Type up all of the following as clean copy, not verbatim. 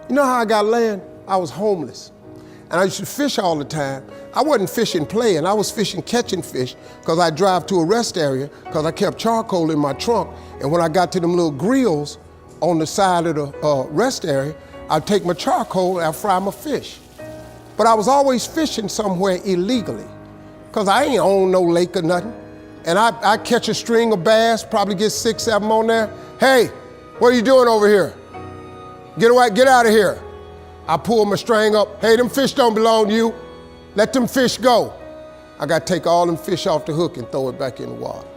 You know how I got land? I was homeless. And I used to fish all the time. I wasn't fishing playing, I was fishing catching fish because I drive to a rest area because I kept charcoal in my trunk. And when I got to them little grills on the side of the rest area, I'd take my charcoal and I'd fry my fish. But I was always fishing somewhere illegally because I ain't own no lake or nothing. And I catch a string of bass, probably get 6, 7 on there. Hey, what are you doing over here? Get away, get out of here. I pull my string up. Hey, them fish don't belong to you. Let them fish go. I got to take all them fish off the hook and throw it back in the water.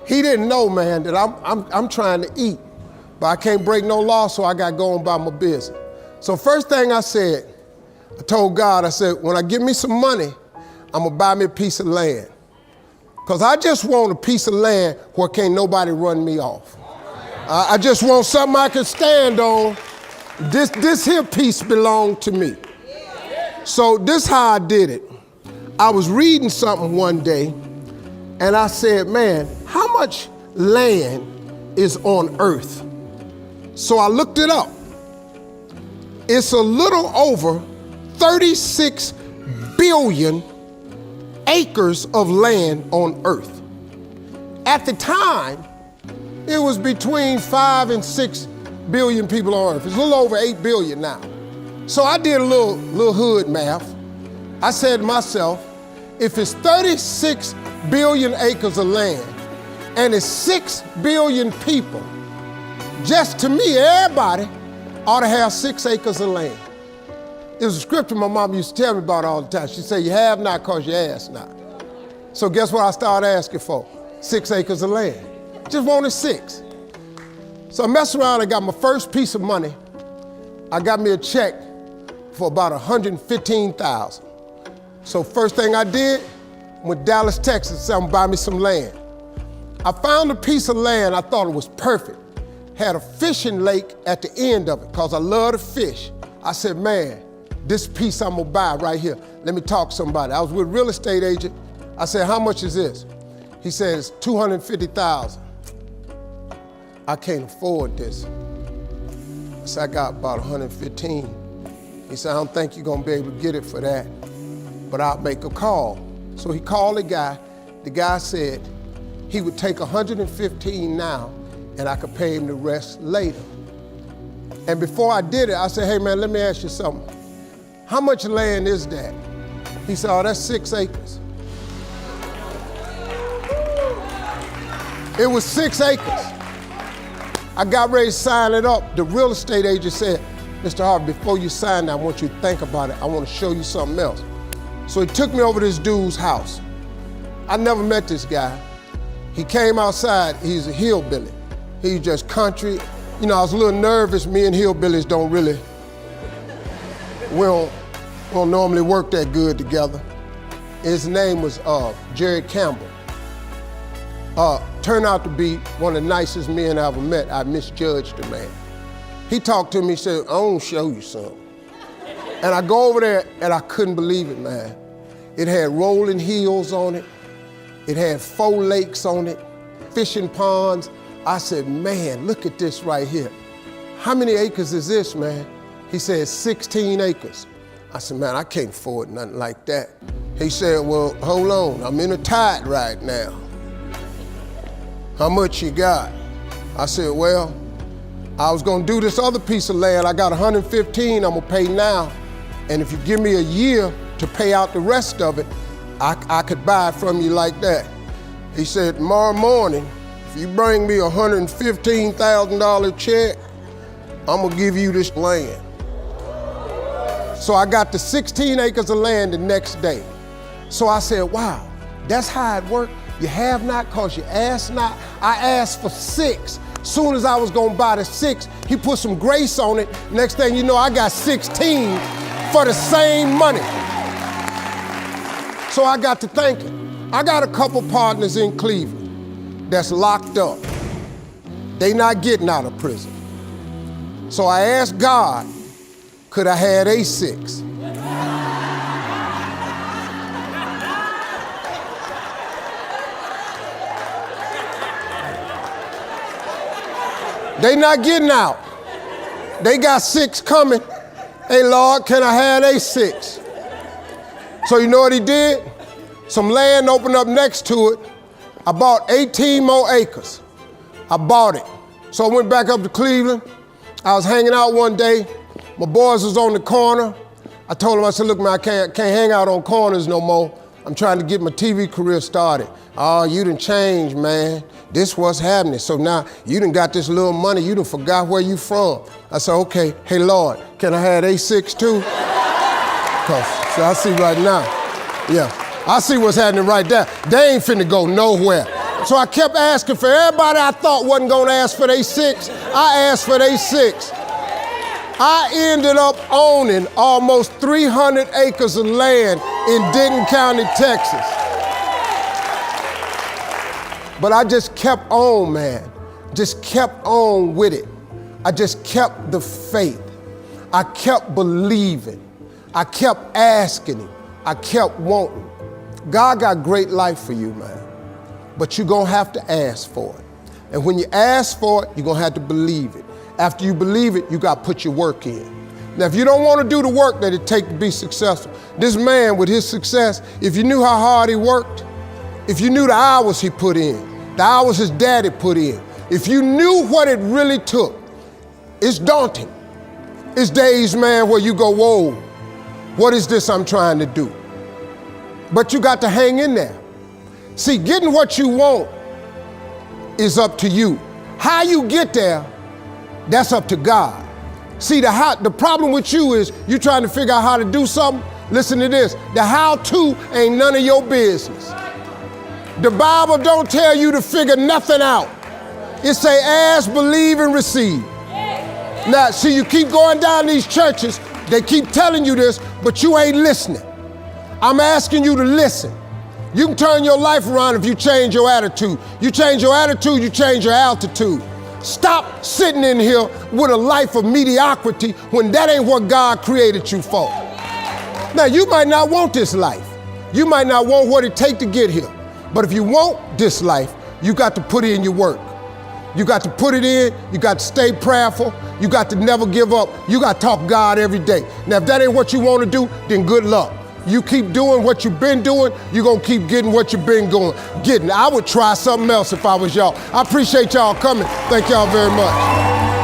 He didn't know, man, that I'm trying to eat, but I can't break no law, so I got to go on by my business. So first thing I said, I told God, I said, when I get me some money, I'm going to buy me a piece of land. Because I just want a piece of land where can't nobody run me off. I just want something I can stand on. This here piece belonged to me. So this how I did it. I was reading something one day and I said, man, how much land is on earth? So I looked it up. It's a little over 36 billion acres of land on earth. At the time, it was between 5 and 6 billion people on earth. It's a little over 8 billion now. So I did a little hood math. I said to myself, if it's 36 billion acres of land and it's 6 billion people, just to me, everybody ought to have 6 acres of land. It was a scripture my mom used to tell me about all the time. She said, you have not because you ask not. So guess what I started asking for? 6 acres of land. Just wanted 6. So I messed around and got my first piece of money. I got me a check for about $115,000. So first thing I did, went to Dallas, Texas, said I'm gonna buy me some land. I found a piece of land, I thought it was perfect. Had a fishing lake at the end of it, because I love to fish. I said, man, this piece I'm gonna buy right here. Let me talk to somebody. I was with a real estate agent. I said, how much is this? He says, $250,000. I can't afford this. I said, I got about 115. He said, I don't think you're gonna be able to get it for that, but I'll make a call. So he called the guy. The guy said he would take 115 now and I could pay him the rest later. And before I did it, I said, hey man, let me ask you something. How much land is that? He said, oh, that's 6 acres. It was 6 acres. I got ready to sign it up. The real estate agent said, Mr. Harvey, before you sign that, I want you to think about it. I want to show you something else. So he took me over to this dude's house. I never met this guy. He came outside, he's a hillbilly. He's just country. You know, I was a little nervous. Me and hillbillies don't really, we don't normally work that good together. His name was Jerry Campbell. Turned out to be one of the nicest men I ever met. I misjudged the man. He talked to me, he said, I want to show you something. And I go over there and I couldn't believe it, man. It had rolling hills on it. It had 4 lakes on it, fishing ponds. I said, man, look at this right here. How many acres is this, man? He said, 16 acres. I said, man, I can't afford nothing like that. He said, well, hold on, I'm in a tide right now. How much you got? I said, well, I was gonna do this other piece of land. I got 115 I'm gonna pay now. And if you give me a year to pay out the rest of it, I could buy it from you like that. He said, tomorrow morning, if you bring me a $115,000 check, I'm gonna give you this land. So I got the 16 acres of land the next day. So I said, wow, that's how it worked. You have not because you ask not. I asked for 6. Soon as I was gonna buy the 6, he put some grace on it. Next thing you know, I got 16 for the same money. So I got to thinking, I got a couple partners in Cleveland that's locked up. They not getting out of prison. So I asked God, could I have a 6? They not getting out. They got 6 coming. Hey, Lord, can I have A6? So you know what he did? Some land opened up next to it. I bought 18 more acres. I bought it. So I went back up to Cleveland. I was hanging out one day. My boys was on the corner. I told them, I said, look, man, I can't hang out on corners no more. I'm trying to get my TV career started. Oh, you done changed, man. This what's happening. So now you done got this little money. You done forgot where you from. I said, okay, hey, Lord, can I have A6 too? So I see right now, yeah, I see what's happening right there. They ain't finna go nowhere. So I kept asking for everybody I thought wasn't gonna ask for A6, I asked for A6. I ended up owning almost 300 acres of land in Denton County, Texas. But I just kept on, man. Just kept on with it. I just kept the faith. I kept believing. I kept asking him. I kept wanting. God got great life for you, man. But you're gonna have to ask for it. And when you ask for it, you're gonna have to believe it. After you believe it, you gotta put your work in. Now, if you don't wanna do the work that it takes to be successful, this man with his success, if you knew how hard he worked, if you knew the hours he put in, the hours his daddy put in, if you knew what it really took, it's daunting. It's days, man, where you go, whoa, what is this I'm trying to do? But you got to hang in there. See, getting what you want is up to you. How you get there, that's up to God. See, the problem with you is you trying to figure out how to do something. Listen to this. The how-to ain't none of your business. The Bible don't tell you to figure nothing out. It say ask, believe, and receive. Now, see, you keep going down these churches, they keep telling you this, but you ain't listening. I'm asking you to listen. You can turn your life around if you change your attitude. You change your attitude, you change your altitude. Stop sitting in here with a life of mediocrity when that ain't what God created you for. Now, you might not want this life. You might not want what it takes to get here. But if you want this life, you got to put in your work. You got to put it in, you got to stay prayerful, you got to never give up, you got to talk God every day. Now, if that ain't what you want to do, then good luck. You keep doing what you've been doing, you're going to keep getting what you've been getting. I would try something else if I was y'all. I appreciate y'all coming. Thank y'all very much.